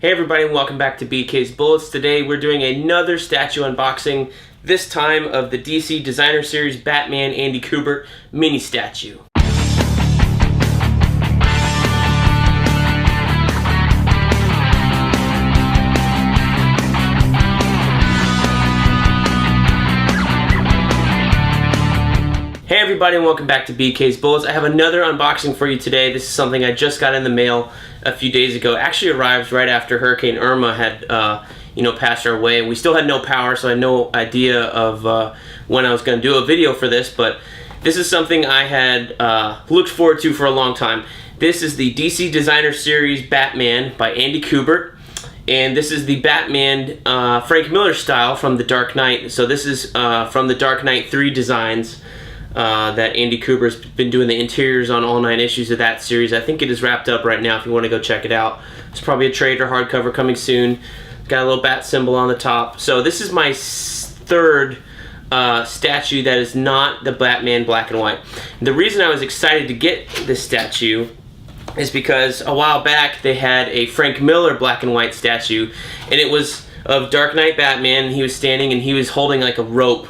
Hey everybody, and welcome back to BK's Bullets. Today we're doing another statue unboxing, this time of the DC Designer Series Batman Andy Kubert mini statue. Hey everybody, and welcome back to BK's Bullets. I have another unboxing for you today. This is something I just got in the mail a few days ago. It actually arrived right after Hurricane Irma had passed our way. We still had no power, so I had no idea of when I was going to do a video for this, but this is something I had looked forward to for a long time. This is the DC Designer Series Batman by Andy Kubert, and this is the Batman Frank Miller style from The Dark Knight. So this is from The Dark Knight 3 designs. That Andy Kubert's been doing the interiors on all 9 issues of that series. I think it is wrapped up right now if you want to go check it out. It's probably a trade or hardcover coming soon. Got a little bat symbol on the top. So this is my third statue that is not the Batman black and white. The reason I was excited to get this statue is because a while back they had a Frank Miller black and white statue, and it was of Dark Knight Batman, and he was standing and he was holding like a rope.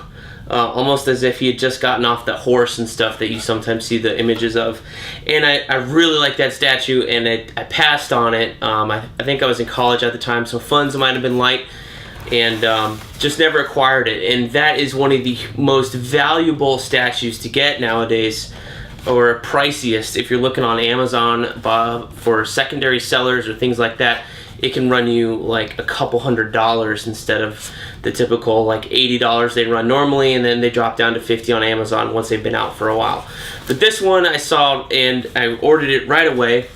Almost as if he had just gotten off the horse and stuff that you sometimes see the images of. And I really like that statue, and I passed on it. I think I was in college at the time, so funds might have been light, and just never acquired it. And that is one of the most valuable statues to get nowadays, or priciest if you're looking on Amazon for secondary sellers or things like that. It can run you like a couple $100s instead of the typical like $80 they run normally, and then they drop down to $50 on Amazon once they've been out for a while. But this one I saw and I ordered it right away,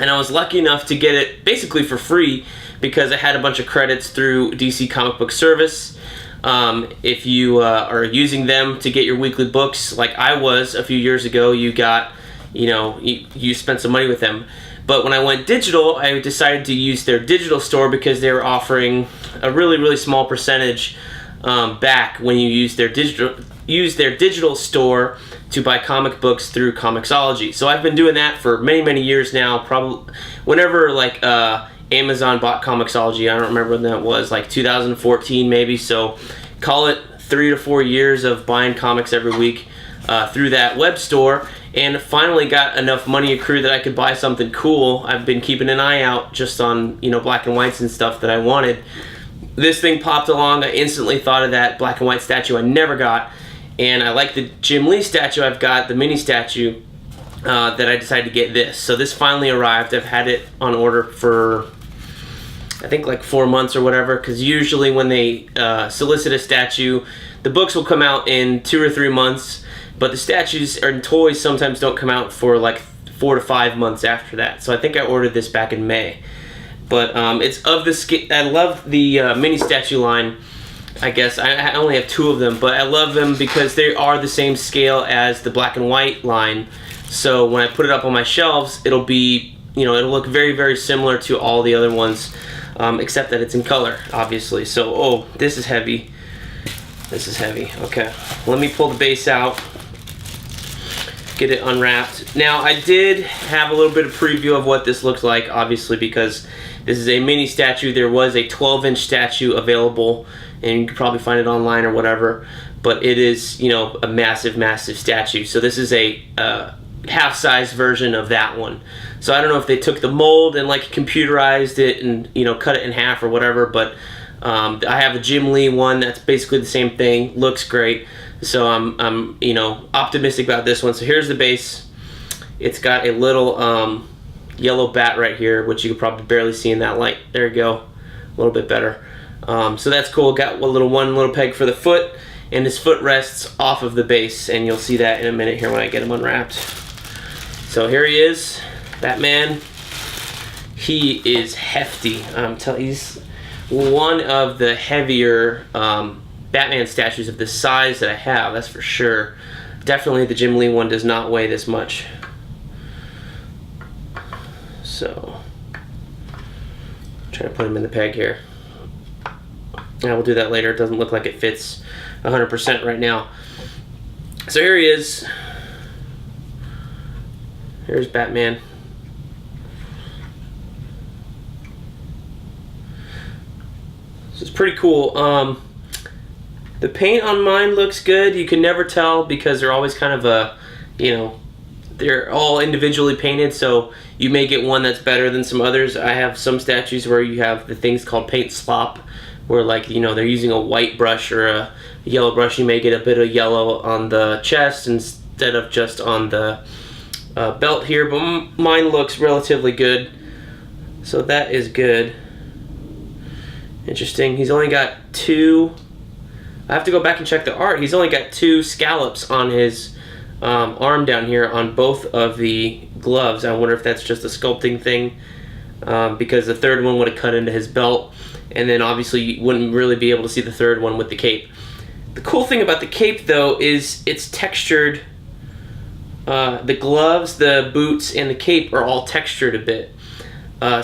and I was lucky enough to get it basically for free because I had a bunch of credits through DC Comic Book Service. If you are using them to get your weekly books like I was a few years ago, you got, you spent some money with them. But when I went digital, I decided to use their digital store because they were offering a really small percentage back when you use their digital store to buy comic books through Comixology. So I've been doing that for many years now. Probably whenever like Amazon bought Comixology, I don't remember when that was, like 2014 maybe. So call it 3 to 4 years of buying comics every week through that web store. And finally got enough money accrued that I could buy something cool. I've been keeping an eye out just on black and whites and stuff that I wanted. This thing popped along. I instantly thought of that black and white statue I never got, and I like the Jim Lee statue I've got, the mini statue, that I decided to get this. So this finally arrived. I've had it on order for I think like 4 months or whatever, because usually when they solicit a statue, the books will come out in 2 or 3 months. But the statues and toys sometimes don't come out for like 4 to 5 months after that. So I think I ordered this back in May. But it's of the I love the mini statue line. I guess I only have 2 of them, but I love them because they are the same scale as the black and white line. So when I put it up on my shelves, it'll be, it'll look very similar to all the other ones, except that it's in color, obviously. So, oh, this is heavy. This is heavy. Okay, let me pull the base out. Get it unwrapped. Now I did have a little bit of preview of what this looks like, obviously, because this is a mini statue. There was a 12-inch statue available, and you could probably find it online or whatever, but it is, a massive statue. So this is a half-size version of that one. So I don't know if they took the mold and like computerized it and cut it in half or whatever, but I have a Jim Lee one that's basically the same thing. Looks great. So I'm optimistic about this one. So here's the base. It's got a little yellow bat right here, which you could probably barely see in that light. There you go, a little bit better. So that's cool. Got one little peg for the foot, and his foot rests off of the base, and you'll see that in a minute here when I get him unwrapped. So here he is, Batman. He is hefty. He's one of the heavier Batman statues of the size that I have, that's for sure. Definitely the Jim Lee one does not weigh this much. So, try to put him in the peg here. I will do that later. It doesn't look like it fits 100% right now. So here he is. Here's Batman. it's pretty cool. The paint on mine looks good. You can never tell because they're always kind of a, you know, they're all individually painted, so you may get one that's better than some others. I have some statues where you have the things called paint slop, where, like, you know, they're using a white brush or a yellow brush. You may get a bit of yellow on the chest instead of just on the belt here, but mine looks relatively good, so that is good. Interesting. He's only got two. I have to go back and check the art. He's only got two scallops on his arm down here on both of the gloves. I wonder if that's just a sculpting thing, because the third one would have cut into his belt, and then obviously you wouldn't really be able to see the third one with the cape. The cool thing about the cape, though, is it's textured. The gloves, the boots, and the cape are all textured a bit,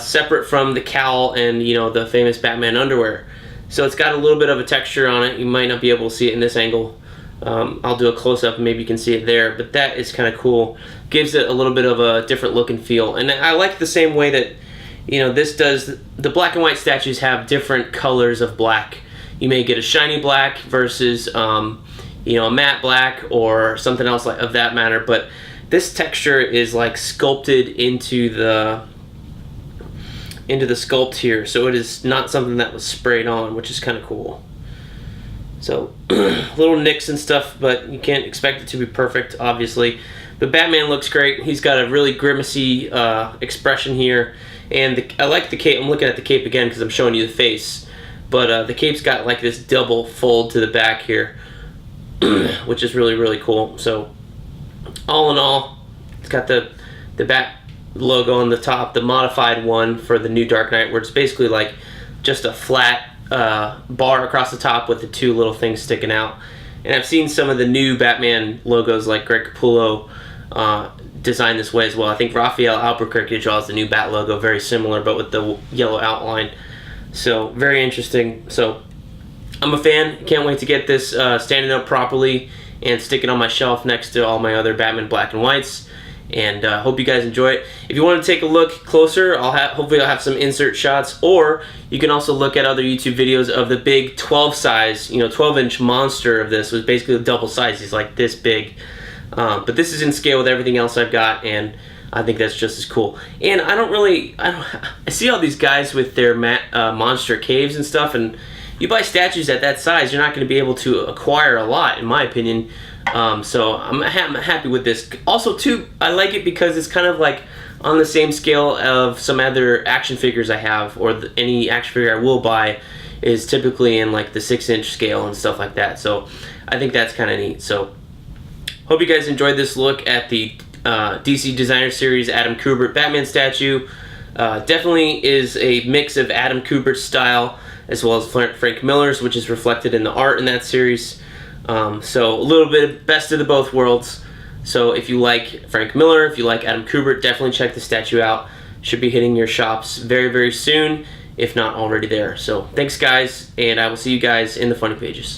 separate from the cowl and, you know, the famous Batman underwear. So it's got a little bit of a texture on it. You might not be able to see it in this angle. I'll do a close-up and maybe you can see it there, but that is kind of cool. Gives it a little bit of a different look and feel. And I like the same way that, you know, this does. The black and white statues have different colors of black. You may get a shiny black versus, you know, a matte black or something else like of that matter, but this texture is like sculpted into the sculpt here, so it is not something that was sprayed on, which is kind of cool. So little nicks and stuff, but you can't expect it to be perfect, obviously. But Batman looks great. He's got a really grimacy expression here, and I like the cape. I'm looking at the cape again because I'm showing you the face, but the cape's got like this double fold to the back here, which is really, really cool. So all in all, it's got the Bat logo on the top, the modified one for the new Dark Knight, where it's basically like just a flat bar across the top with the two little things sticking out. And I've seen some of the new Batman logos, like Greg Capullo designed this way as well. I think Raphael Albuquerque draws the new Bat logo very similar, but with the yellow outline. So very interesting. So I'm a fan. Can't wait to get this standing up properly and stick it on my shelf next to all my other Batman black and whites. And hope you guys enjoy it. If you want to take a look closer, hopefully I'll have some insert shots, or you can also look at other YouTube videos of the big 12 size, 12-inch monster of this. It was basically a double size. He's like this big, but this is in scale with everything else I've got, and I think that's just as cool. And I see all these guys with their monster caves and stuff, and you buy statues at that size, you're not going to be able to acquire a lot, in my opinion. So I'm happy with this. Also, too, I like it because it's kind of like on the same scale of some other action figures I have, or any action figure I will buy is typically in like the 6-inch scale and stuff like that. So I think that's kind of neat. So hope you guys enjoyed this look at the DC Designer Series Adam Kubert Batman statue. Definitely is a mix of Adam Kubert's style as well as Frank Miller's, which is reflected in the art in that series. So a little bit of best of the both worlds. So if you like Frank Miller, if you like Adam Kubert, definitely check the statue out. Should be hitting your shops very, very soon, if not already there. So thanks, guys, and I will see you guys in the funny pages.